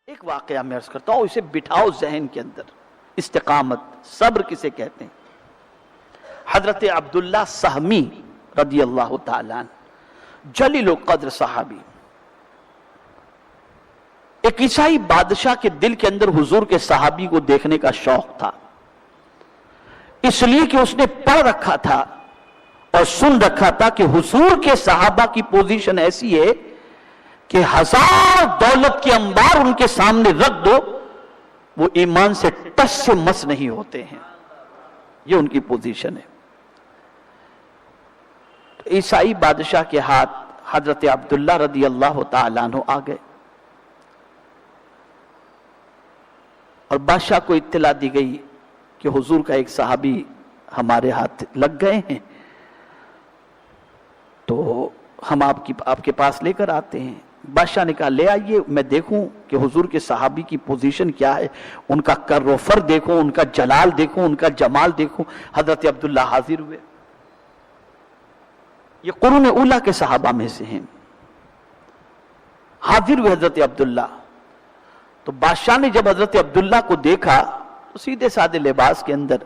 ایک واقعہ میں عرض کرتا ہوں، اسے بٹھاؤ ذہن کے اندر، استقامت، صبر کسے کہتے ہیں۔ حضرت عبداللہ سہمی رضی اللہ تعالیٰ عنہ، جلیل القدر صحابی، ایک عیسائی بادشاہ کے دل کے اندر حضور کے صحابی کو دیکھنے کا شوق تھا، اس لیے کہ اس نے پڑھ رکھا تھا اور سن رکھا تھا کہ حضور کے صحابہ کی پوزیشن ایسی ہے کہ 1000 دولت کے انبار ان کے سامنے رکھ دو، وہ ایمان سے ٹس سے مس نہیں ہوتے ہیں، یہ ان کی پوزیشن ہے۔ عیسائی بادشاہ کے ہاتھ حضرت عبداللہ رضی اللہ تعالیٰ عنہ آ گئے اور بادشاہ کو اطلاع دی گئی کہ حضور کا ایک صحابی ہمارے ہاتھ لگ گئے ہیں، تو ہم آپ کے پاس لے کر آتے ہیں۔ بادشاہ نے کہا لے آئیے، میں دیکھوں کہ حضور کے صحابی کی پوزیشن کیا ہے، ان کا کر و فر دیکھوں، ان کا جلال دیکھوں، ان کا جمال دیکھوں۔ حضرت عبداللہ حاضر ہوئے، یہ قرون اولیٰ کے صحابہ میں سے ہیں، حاضر ہوئے حضرت عبداللہ۔ تو بادشاہ نے جب حضرت عبداللہ کو دیکھا تو سیدھے سادے لباس کے اندر،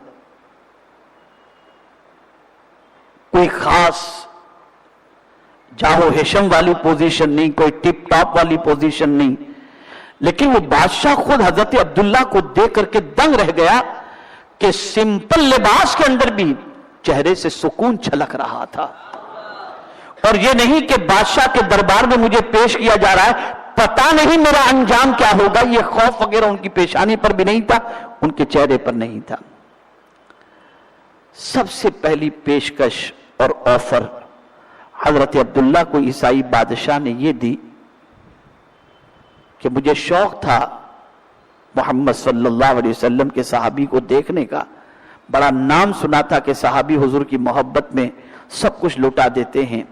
کوئی خاص جاہو حشم والی پوزیشن نہیں، کوئی ٹپ ٹاپ والی پوزیشن نہیں، لیکن وہ بادشاہ خود حضرت عبداللہ کو دیکھ کر کے دنگ رہ گیا کہ سمپل لباس کے اندر بھی چہرے سے سکون چھلک رہا تھا، اور یہ نہیں کہ بادشاہ کے دربار میں مجھے پیش کیا جا رہا ہے، پتہ نہیں میرا انجام کیا ہوگا، یہ خوف وغیرہ ان کی پیشانی پر بھی نہیں تھا، ان کے چہرے پر نہیں تھا۔ سب سے پہلی پیشکش اور آفر حضرت عبداللہ کو عیسائی بادشاہ نے یہ دی کہ مجھے شوق تھا محمد صلی اللہ علیہ وسلم کے صحابی کو دیکھنے کا، بڑا نام سنا تھا کہ صحابی حضور کی محبت میں سب کچھ لٹا دیتے ہیں،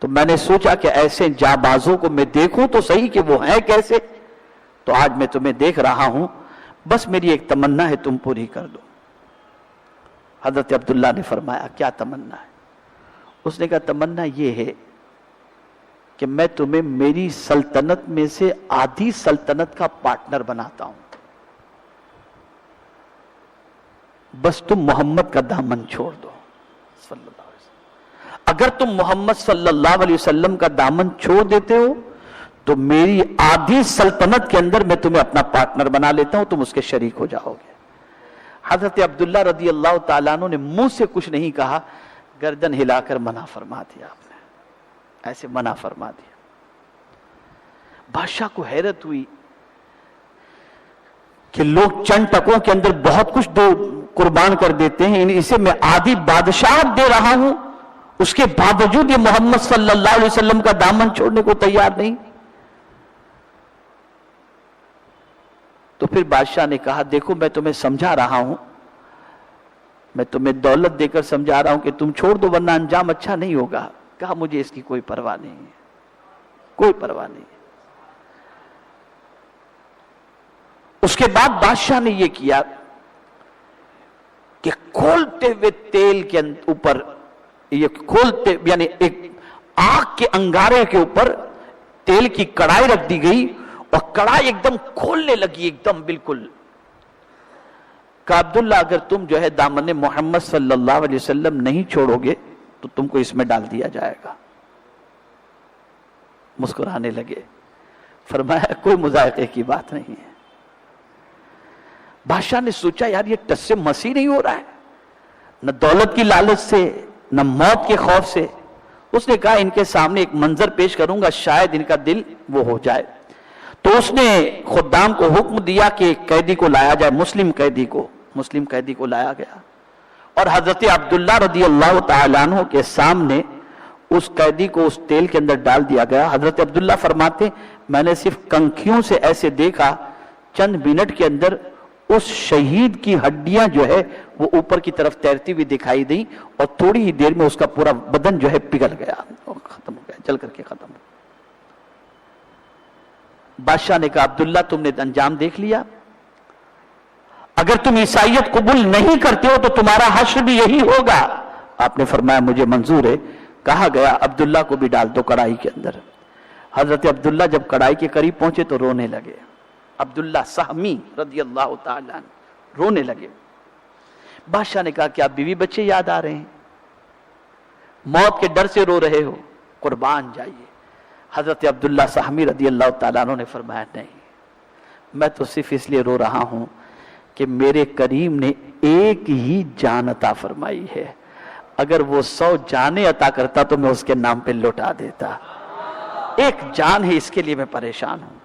تو میں نے سوچا کہ ایسے جابازوں کو میں دیکھوں تو صحیح کہ وہ ہیں کیسے، تو آج میں تمہیں دیکھ رہا ہوں، بس میری ایک تمنا ہے تم پوری کر دو۔ حضرت عبداللہ نے فرمایا کیا تمنا ہے؟ اس نے کہا تمنا یہ ہے کہ میں تمہیں میری سلطنت میں سے آدھی سلطنت کا پارٹنر بناتا ہوں، بس تم محمد کا دامن چھوڑ دو صلی اللہ علیہ وسلم۔ اگر تم محمد صلی اللہ علیہ وسلم کا دامن چھوڑ دیتے ہو تو میری آدھی سلطنت کے اندر میں تمہیں اپنا پارٹنر بنا لیتا ہوں، تم اس کے شریک ہو جاؤ گے۔ حضرت عبداللہ رضی اللہ تعالیٰ عنہ نے منہ سے کچھ نہیں کہا، گردن ہلا کر منع فرما دیا، آپ نے ایسے منع فرما دیا۔ بادشاہ کو حیرت ہوئی کہ لوگ چند ٹکوں کے اندر بہت کچھ قربان کر دیتے ہیں، اسے میں آدھی بادشاہت دے رہا ہوں، اس کے باوجود یہ محمد صلی اللہ علیہ وسلم کا دامن چھوڑنے کو تیار نہیں۔ تو پھر بادشاہ نے کہا دیکھو میں تمہیں سمجھا رہا ہوں، میں تمہیں دولت دے کر سمجھا رہا ہوں کہ تم چھوڑ دو ورنہ انجام اچھا نہیں ہوگا۔ کہا مجھے اس کی کوئی پرواہ نہیں ہے، کوئی پرواہ نہیں ہے۔ اس کے بعد بادشاہ نے یہ کیا کہ کھولتے ہوئے تیل کے اوپر، یہ کھولتے یعنی ایک آگ کے انگارے کے اوپر تیل کی کڑائی رکھ دی گئی اور کڑائی ایک دم کھولنے لگی، ایک دم بالکل۔ کہ عبداللہ اگر تم جو ہے دامن محمد صلی اللہ علیہ وسلم نہیں چھوڑو گے تو تم کو اس میں ڈال دیا جائے گا۔ مسکرانے لگے، فرمایا کوئی مذائقے کی بات نہیں ہے۔ بادشاہ نے سوچا یار یہ ٹس سے مسی نہیں ہو رہا ہے، نہ دولت کی لالچ سے نہ موت کے خوف سے۔ اس نے کہا ان کے سامنے ایک منظر پیش کروں گا، شاید ان کا دل وہ ہو جائے۔ تو اس نے خدام کو حکم دیا کہ ایک قیدی کو لایا جائے، مسلم قیدی کو لایا گیا، اور حضرت عبداللہ رضی اللہ تعالیٰ عنہ کے سامنے اس قیدی کو اس تیل کے اندر ڈال دیا گیا۔ حضرت عبداللہ فرماتے میں نے صرف کنکھیوں سے ایسے دیکھا، چند منٹ کے اندر اس شہید کی ہڈیاں جو ہے وہ اوپر کی طرف تیرتی ہوئی دکھائی دیں، اور تھوڑی ہی دیر میں اس کا پورا بدن جو ہے پگھل گیا، ختم ہو گیا، جل کر کے ختم ہو گیا۔ بادشاہ نے کہا عبداللہ تم نے انجام دیکھ لیا، اگر تم عیسائیت قبول نہیں کرتے ہو تو تمہارا حشر بھی یہی ہوگا۔ آپ نے فرمایا مجھے منظور ہے۔ کہا گیا عبداللہ کو بھی ڈال دو کڑائی کے اندر۔ حضرت عبداللہ جب کڑائی کے قریب پہنچے تو رونے لگے، عبداللہ سہمی رضی اللہ تعالیٰ عنہ رونے لگے. بادشاہ نے کہا کیا بیوی بچے یاد آ رہے ہیں؟ موت کے ڈر سے رو رہے ہو؟ قربان جائیے. حضرت عبداللہ سہمی رضی اللہ تعالیٰ عنہ نے فرمایا نہیں، میں تو صرف اس لیے رو رہا ہوں کہ میرے کریم نے ایک ہی جان عطا فرمائی ہے، اگر وہ 100 جانیں عطا کرتا تو میں اس کے نام پہ لوٹا دیتا. ایک جان ہے، اس کے لیے میں پریشان ہوں.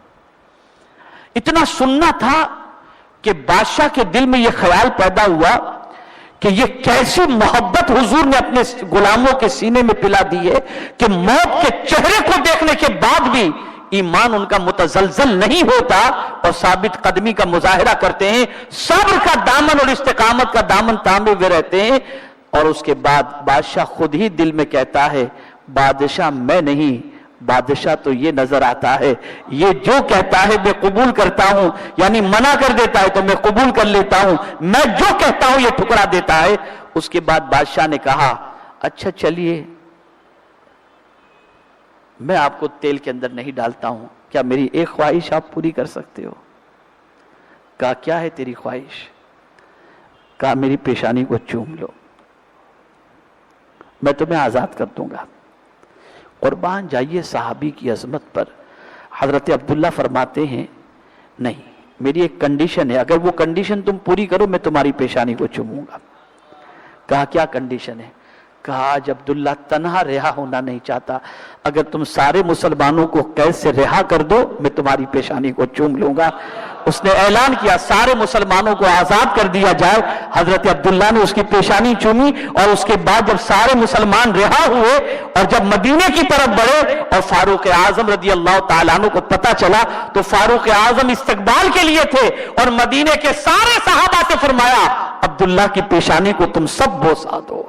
اتنا سننا تھا کہ بادشاہ کے دل میں یہ خیال پیدا ہوا کہ یہ کیسی محبت حضور نے اپنے غلاموں کے سینے میں پلا دی ہے کہ موت کے چہرے کو دیکھنے کے بعد بھی ایمان ان کا متزلزل نہیں ہوتا اور ثابت قدمی کا مظاہرہ کرتے ہیں، صبر کا دامن اور استقامت کا دامن تھامے ہوئے رہتے ہیں. اور اس کے بعد بادشاہ خود ہی دل میں کہتا ہے بادشاہ میں نہیں، بادشاہ تو یہ نظر آتا ہے، یہ جو کہتا ہے میں قبول کرتا ہوں، یعنی منع کر دیتا ہے تو میں قبول کر لیتا ہوں، میں جو کہتا ہوں یہ ٹھکرا دیتا ہے. اس کے بعد بادشاہ نے کہا اچھا چلیے میں آپ کو تیل کے اندر نہیں ڈالتا ہوں، کیا میری ایک خواہش آپ پوری کر سکتے ہو؟ کہا کیا ہے تیری خواہش؟ کہا میری پیشانی کو چوم لو، میں تمہیں آزاد کر دوں گا. قربان جائیے صحابی کی عظمت پر. حضرت عبداللہ فرماتے ہیں نہیں، میری ایک کنڈیشن ہے، اگر وہ کنڈیشن تم پوری کرو میں تمہاری پیشانی کو چوموں گا. کہا کیا کنڈیشن ہے؟ کہا آج عبداللہ تنہا رہا ہونا نہیں چاہتا، اگر تم سارے مسلمانوں کو قید سے رہا کر دو میں تمہاری پیشانی کو چوم لوں گا. اس نے اعلان کیا سارے مسلمانوں کو آزاد کر دیا جائے. حضرت عبداللہ نے اس کی پیشانی چومی اور اس کے بعد جب سارے مسلمان رہا ہوئے اور جب مدینے کی طرف بڑھے اور فاروق اعظم رضی اللہ تعالیٰ عنہ کو پتا چلا تو فاروق اعظم استقبال کے لیے تھے اور مدینے کے سارے صحابہ سے فرمایا عبداللہ کی پیشانی کو تم سب بوسا دو.